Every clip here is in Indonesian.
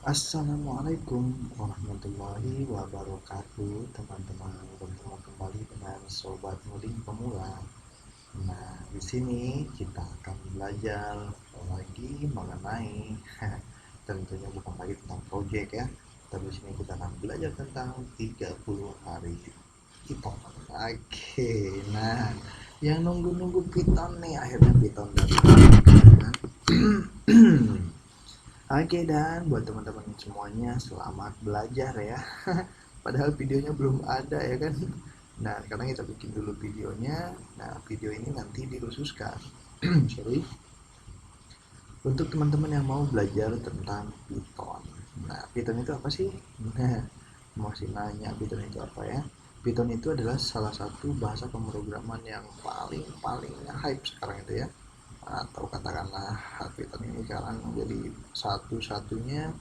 Assalamualaikum warahmatullahi wabarakatuh, teman-teman. Bertemu kembali dengan sobat ngoding pemula. Nah, di sini kita akan belajar lagi mengenai tentunya bukan lagi tentang project ya. Tapi di sini kita akan belajar tentang 30 hari Python. Oke, nah yang nunggu-nunggu Python nih akhirnya Python datang. Oke, dan buat teman-teman semuanya selamat belajar ya. Padahal videonya belum ada ya kan. Nah, sekarang kita bikin dulu videonya. Nah, video ini nanti dikhususkan sorry, untuk teman-teman yang mau belajar tentang Python. Nah, Python itu apa sih? Nah, masih nanya Python itu apa ya? Python itu adalah salah satu bahasa pemrograman yang paling hype sekarang itu ya, atau katakanlah Python ini sekarang menjadi satu-satunya,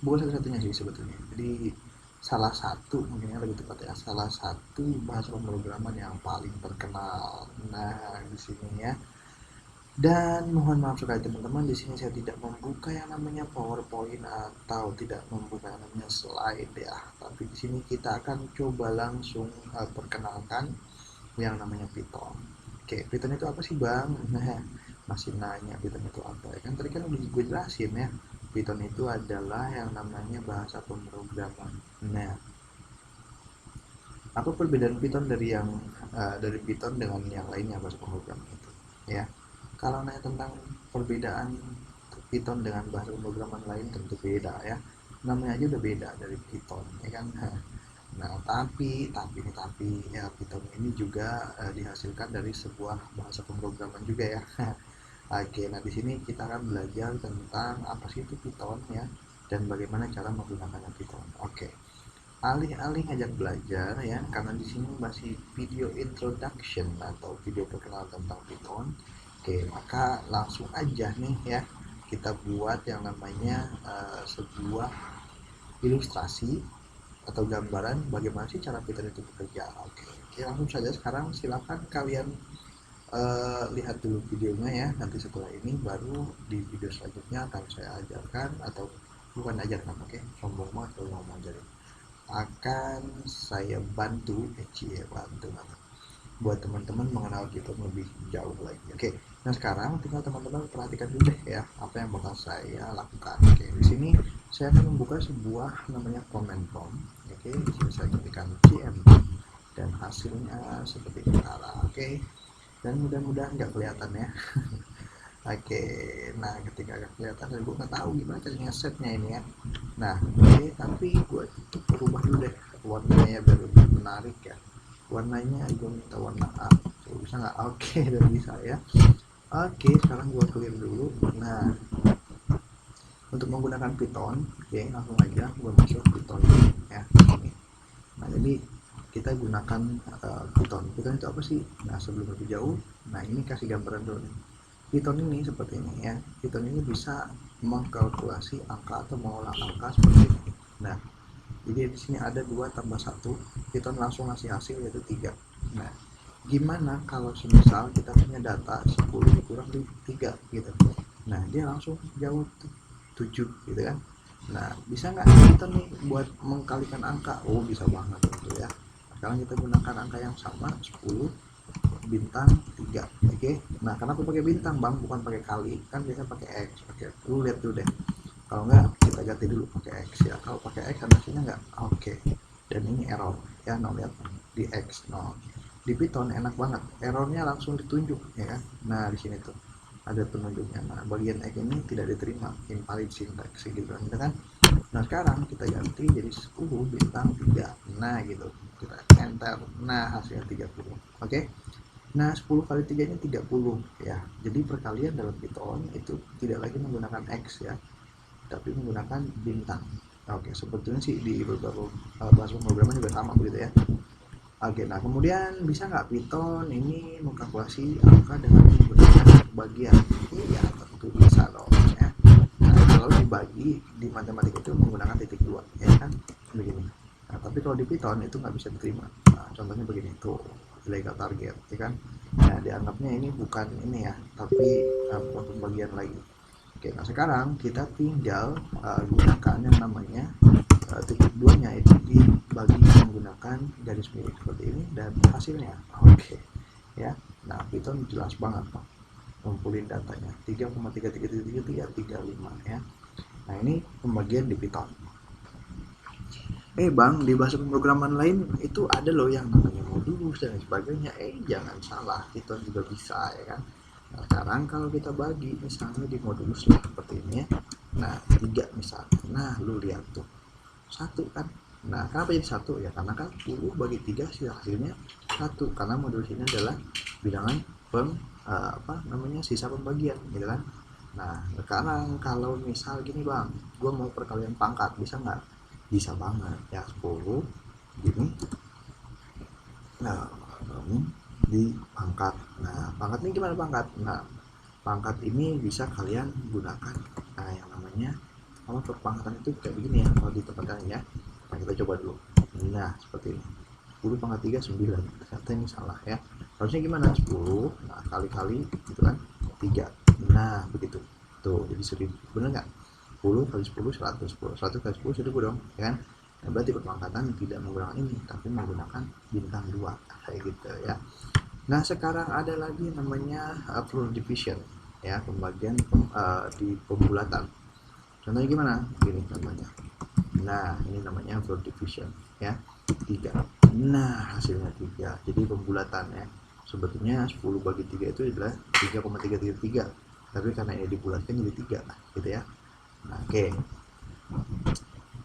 bukan satu-satunya sih sebetulnya, jadi salah satu, mungkin lebih tepat ya, salah satu bahasa pemrograman yang paling terkenal. Nah, di sini ya, dan mohon maaf sekali teman-teman, di sini saya tidak membuka yang namanya PowerPoint atau tidak membuka yang namanya slide ya, tapi di sini kita akan coba langsung perkenalkan yang namanya Python. Oke, Python itu apa sih Bang? Nah, masih nanya Python itu apa ya? Kan tadi kan udah gue jelasin ya. Python itu adalah yang namanya bahasa pemrograman. Nah, apa perbedaan Python dari Python dengan yang lainnya bahasa pemrograman itu? Ya, kalau nanya tentang perbedaan Python dengan bahasa pemrograman lain tentu beda ya. Namanya aja udah beda dari Python, ya kan? Nah, tapi ya Python ini juga dihasilkan dari sebuah bahasa pemrograman juga ya. Oke, nah di sini kita akan belajar tentang apa sih itu Python ya, dan bagaimana cara menggunakannya Python. Oke, alih-alih ngajak belajar ya, karena di sini masih video introduction atau video perkenalan tentang Python. Oke, maka langsung aja nih ya, kita buat yang namanya sebuah ilustrasi atau gambaran bagaimana sih cara Python itu bekerja. Oke, langsung saja sekarang silakan kalian lihat dulu videonya ya. Nanti setelah ini baru di video selanjutnya akan saya ajarkan, atau bukan ajarkan, oke, sombong banget kalau ngomong, jadi akan saya bantu, bantu banget buat teman-teman mengenal Python lebih jauh lagi. Oke, nah sekarang tinggal teman-teman perhatikan dulu deh ya apa yang bakal saya lakukan. Oke, di sini saya akan membuka sebuah namanya command prompt. Oke, di sini saya ketikkan cmd dan hasilnya seperti ini. Oke, dan mudah-mudahan nggak kelihatan ya. Oke, nah ketika nggak kelihatan dan gue nggak tahu gimana caranya setnya ini ya. Nah, oke, tapi gue rubah dulu deh warnanya ya biar lebih menarik ya. Warnanya gue minta warna A. Bisa nggak? Oke, dan bisa ya. Oke, sekarang gue clear dulu. Nah, untuk menggunakan Python, oke, langsung aja gue masuk Python ya. Ini. Nah, jadi kita gunakan Python. Python itu apa sih? Nah, sebelum lebih jauh, nah ini kasih gambaran dulu nih. Python ini seperti ini ya. Python ini bisa mengkalkulasi angka atau mengolah angka seperti ini. Nah, jadi di sini ada 2 tambah 1, Python langsung ngasih hasil yaitu 3. Nah, gimana kalau semisal kita punya data 10 kurang 3 gitu. Nah, dia langsung jawab 7 gitu kan. Nah, bisa nggak kita nih buat mengkalikan angka? Oh, bisa banget gitu ya. Sekarang kita gunakan angka yang sama, 10 bintang 3. Oke. Nah, kenapa pakai bintang Bang, bukan pakai kali? Kan biasanya pakai X. Oke, lu lihat dulu deh. Kalau nggak kita ganti dulu pakai X ya. Kalau pakai X hasilnya nggak. Oke. Dan ini error ya, no, lihat di X. No. Di Python enak banget, errornya langsung ditunjuk ya kan. Nah, di sini tuh ada penunjuknya. Nah, bagian X ini tidak diterima, invalid syntax gitu kan. Nah, sekarang kita ganti jadi 10 bintang 3. Nah, gitu. Kita enter. Nah, hasilnya 30. Oke. Nah, 10 kali 3 nya 30 ya. Jadi perkalian dalam Python itu tidak lagi menggunakan X ya, tapi menggunakan bintang. Oke, sebetulnya sih di beberapa bahasa pemrograman juga sama begitu ya. Oke, nah kemudian bisa nggak Python ini mengkalkulasi angka dengan menggunakan bagian? Iya, tentu bisa dong ya. Nah, kalau dibagi di matematika itu menggunakan titik dua, ya kan? Begini. Nah, tapi kalau di Python itu nggak bisa diterima. Nah, contohnya begini tuh, illegal target, ya kan? Nah, dianggapnya ini bukan ini ya, tapi bukan pembagian lagi. Oke, nah sekarang kita tinggal gunakan yang namanya titik duanya itu dibagi menggunakan garis miring seperti ini dan hasilnya. Oke, ya. Nah, Python jelas banget Pak, ngumpulin datanya 3,33335 ya. Nah, ini pembagian di Python. Bang, di bahasa pemrograman lain itu ada loh yang namanya modulus dan sebagainya. Jangan salah, Python juga bisa ya kan. Nah, sekarang kalau kita bagi misalnya di modulus lah seperti ini ya. Nah, 3 misalnya. Nah, lu lihat tuh. Satu kan. Nah, kenapa jadi satu ya? Karena kan 10 bagi 3 hasilnya satu, karena modulus ini adalah bilangan sisa pembagian gitu kan. Nah, sekarang kalau misal gini Bang, gue mau perkalian pangkat, bisa nggak? Bisa banget ya, 10 gini. Nah, di pangkat. Nah, pangkat ini gimana pangkat? Nah, pangkat ini bisa kalian gunakan yang namanya perpangkatan itu kayak begini ya, kalau di tempat kalian ya. Nah, kita coba dulu. Nah, seperti ini. 10 pangkat 3 9. Ternyata ini salah ya. Harusnya gimana? 10 nah, kali-kali gitu kan 3. Nah, begitu. Tuh, jadi 1000. Bener nggak? 10 kali 10 100. 100 kali 10 1000 dong, ya kan? Nah, berarti perpangkatan tidak menggunakan ini, tapi menggunakan bintang 2 kayak gitu ya. Nah, sekarang ada lagi namanya full division ya, pembagian di pembulatan. Contohnya gimana? Gini contohnya. Nah, ini namanya full division ya. 3. Nah, hasilnya 3. Jadi pembulatan ya. Sebetulnya 10 bagi 3 itu adalah 3,333. Tapi karena ini dibulatkan jadi 3 gitu ya. Nah, oke.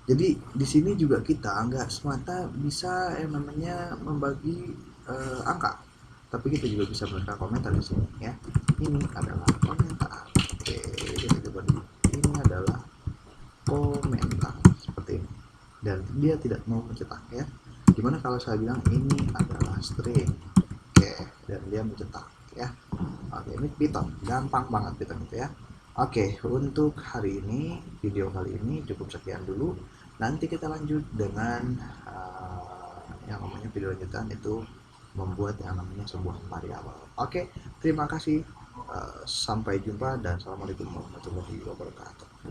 Jadi di sini juga kita nggak semata bisa yang namanya membagi angka, tapi kita juga bisa memberikan komentar di sini ya. Ini adalah komentar. Oke, kita coba dulu. Ini adalah komentar seperti ini. Dan dia tidak mau mencetak ya. Gimana kalau saya bilang ini adalah string? Oke, dan dia mencetak ya. Oke, ini Python, gampang banget Python itu ya. Oke, untuk hari ini, video kali ini cukup sekian dulu. Nanti kita lanjut dengan yang namanya video lanjutan, itu membuat yang namanya sebuah variabel. Oke, terima kasih. Sampai jumpa dan assalamualaikum warahmatullahi wabarakatuh.